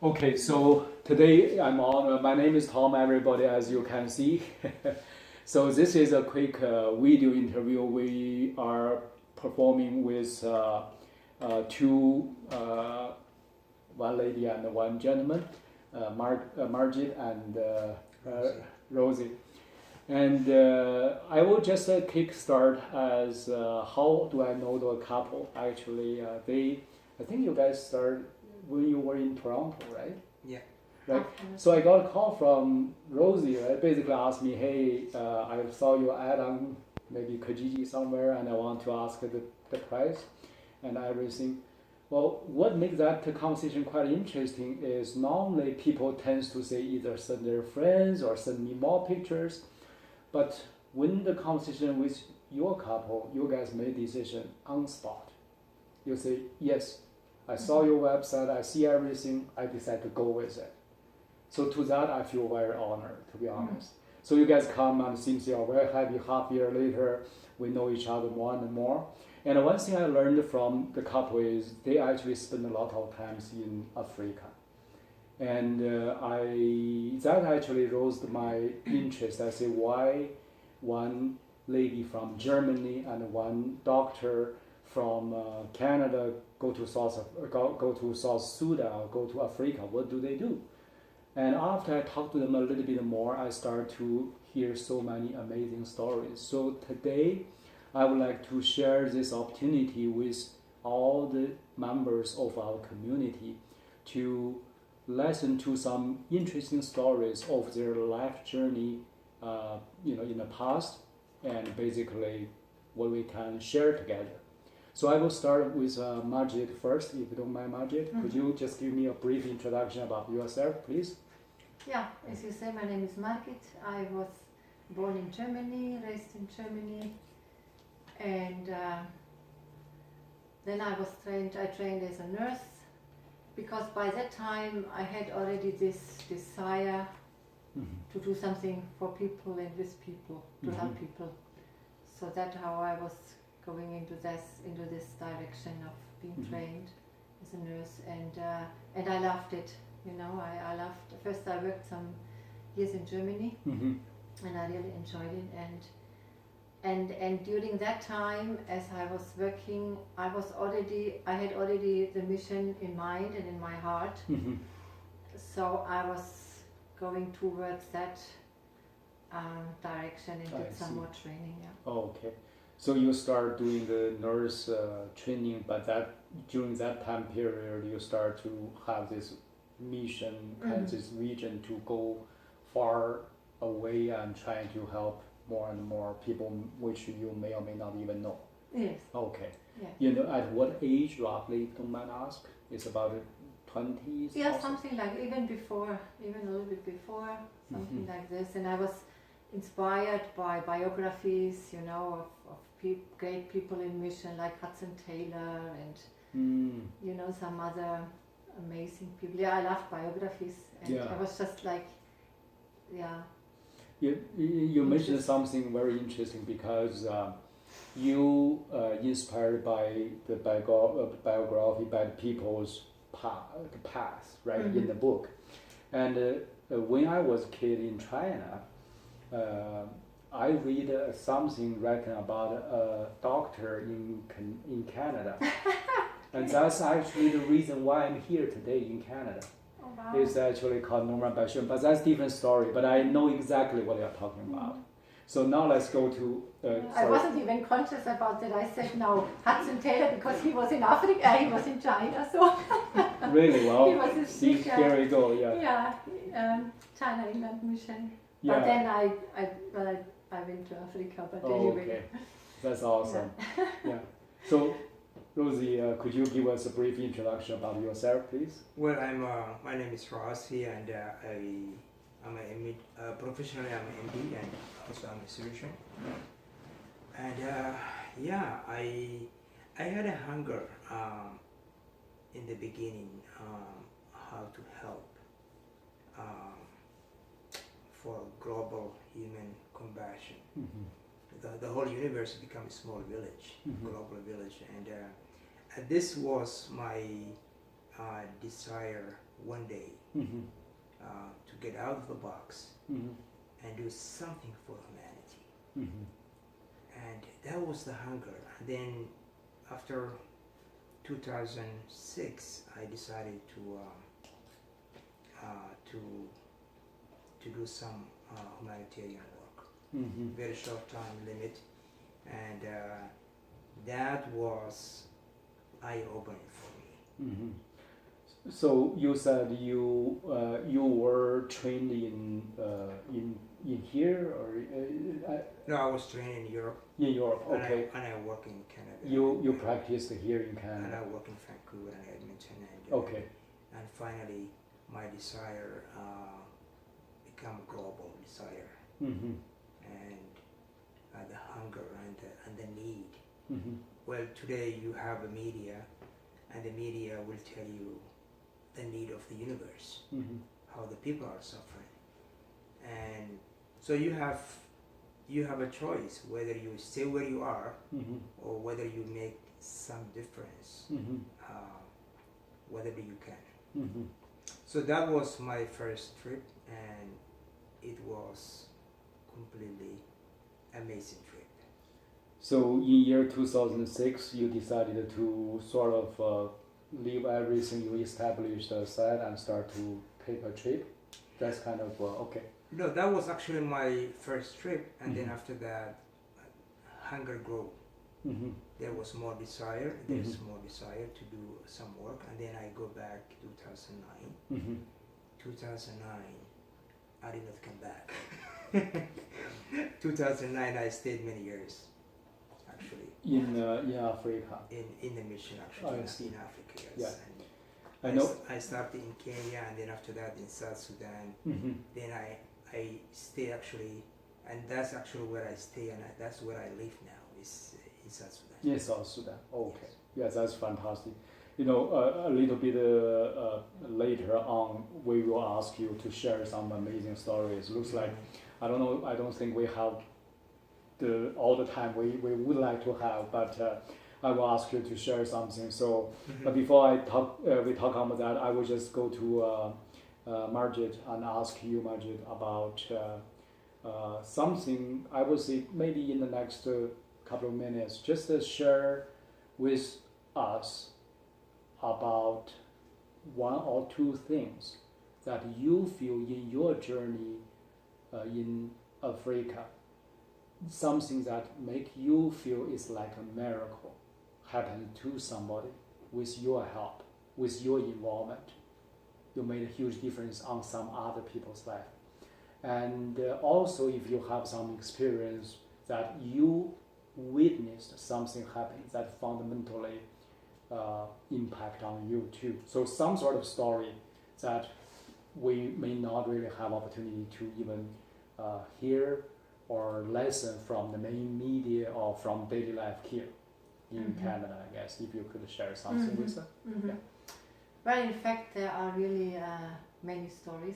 Okay, so today I'm on. My name is Tom. Everybody, as you can see. So this is a quick video interview. We are performing with two, one lady and one gentleman, Margit and Rossi. And I will just kick start as how do I know the couple? Actually, I think you guys started when you were in Toronto, right? Yeah. Right. So I got a call from Rosie. Right? Basically asked me, hey, I saw your ad on maybe Kijiji somewhere, and I want to ask the price and everything. Well, what makes that conversation quite interesting is normally people tend to say either send their friends or send me more pictures, but when the conversation with your couple, you guys made decision on spot. You say, yes, I saw your website, I see everything, I decide to go with it. So to that, I feel very honored, to be honest. So you guys come and seems you are very happy. Half year later, we know each other more and more. And one thing I learned from the couple is they actually spend a lot of times in Africa. And that actually rose my interest. I say, why one lady from Germany and one doctor from Canada go to South Sudan or go to Africa? What do they do? And after I talked to them a little bit more, I started to hear so many amazing stories. So today, I would like to share this opportunity with all the members of our community to listen to some interesting stories of their life journey, in the past, and basically what we can share together. So I will start with Margit first, if you don't mind, Margit. Mm-hmm. Could you just give me a brief introduction about yourself, please? Yeah, as you say, my name is Margit. I was born in Germany, raised in Germany, and then I trained as a nurse, because by that time I had already this desire to do something for people and with people, to help people. So that's how I was going into this direction of being trained as a nurse, and I loved it. I loved. First, I worked some years in Germany, and I really enjoyed it. And during that time, as I was working, I had already the mission in mind and in my heart. So I was going towards that direction and did some more training. Yeah. Oh, okay. So you start doing the nurse training, but during that time period, you start to have this mission and this vision to go far away and trying to help more and more people, which you may or may not even know. Yes. Okay. Yeah. At what age roughly, don't mind ask? It's about 20s? Yeah, also? something like even a little bit before, something like this. And I was inspired by biographies, of great people in mission like Hudson Taylor and some other amazing people. Yeah, I loved biographies, and I was just like, You mentioned something very interesting because you inspired by the biography by people's past, right, in the book. And when I was a kid in China, I read something written about a doctor in Canada. And that's actually the reason why I'm here today in Canada. Oh, wow. It's actually called Norman Bashir, but that's a different story. But I know exactly what you're talking about. So now let's go to... I wasn't even conscious about that. I said no, Hudson Taylor, because he was in Africa, he was in China, so... Really? Well, he was see, here we go, Yeah, China Inland Mission. Yeah. But then I went to Africa, but anyway. Okay. That's awesome. Yeah. So, Rosie, could you give us a brief introduction about yourself, please? Well, my name is Rossi, and professionally I'm an MD, and also I'm a surgeon. And I had a hunger in the beginning how to help for global human compassion. The whole universe becomes a small village, global village, and this was my desire one day Mm-hmm. to get out of the box Mm-hmm. and do something for humanity. Mm-hmm. And that was the hunger. And then after 2006, I decided to do some humanitarian work. Mm-hmm. Very short time limit, and that was eye-opening for me. Mm-hmm. So you said you were trained in here or No, I was trained in Europe. in Europe? Okay. And I work in Canada. You practiced here in And Canada. I work in Vancouver and Edmonton. And, Okay. And finally, my desire become a global desire, Mm-hmm. and the hunger and the need. Mm-hmm. Well, today you have the media, and the media will tell you the need of the universe, Mm-hmm. how the people are suffering, and so you have a choice whether you stay where you are Mm-hmm. or whether you make some difference, Mm-hmm. whatever you can. Mm-hmm. So that was my first trip, and it was completely amazing trip. So in year 2006, you decided to sort of leave everything you established aside and start to take a trip. That's kind of okay. No, that was actually my first trip, and then Mhm. after that, hunger grew. Mm-hmm. There was more desire. There's more desire to do some work, and then I go back 2009. Mm-hmm. 2009, I did not come back. 2009, I stayed many years, actually, In Africa. in the mission, actually, I see. in Africa. Yes. Yeah. And I know. I started in Kenya, and then after that in South Sudan. Mm-hmm. Then I stay actually, and that's actually where I stay, and that's where I live now, is in South Sudan. Yes, South Sudan. Okay. Yes, that's fantastic. You know, a little bit later on, we will ask you to share some amazing stories. Looks like, I don't know, I don't think we have all the time we would like to have, but I will ask you to share something. So, but before we talk about that, I will just go to Margit and ask you, Margit, about something. I will say maybe in the next couple of minutes, just to share with us about one or two things that you feel in your journey in Africa, something that make you feel is like a miracle happened to somebody with your help, with your involvement. You made a huge difference on some other people's life. And also if you have some experience that you witnessed something happen that fundamentally impact on you too. So some sort of story that we may not really have opportunity to even hear or listen from the main media or from daily life here in Canada, I guess, if you could share something with us. Well, in fact, there are really many stories.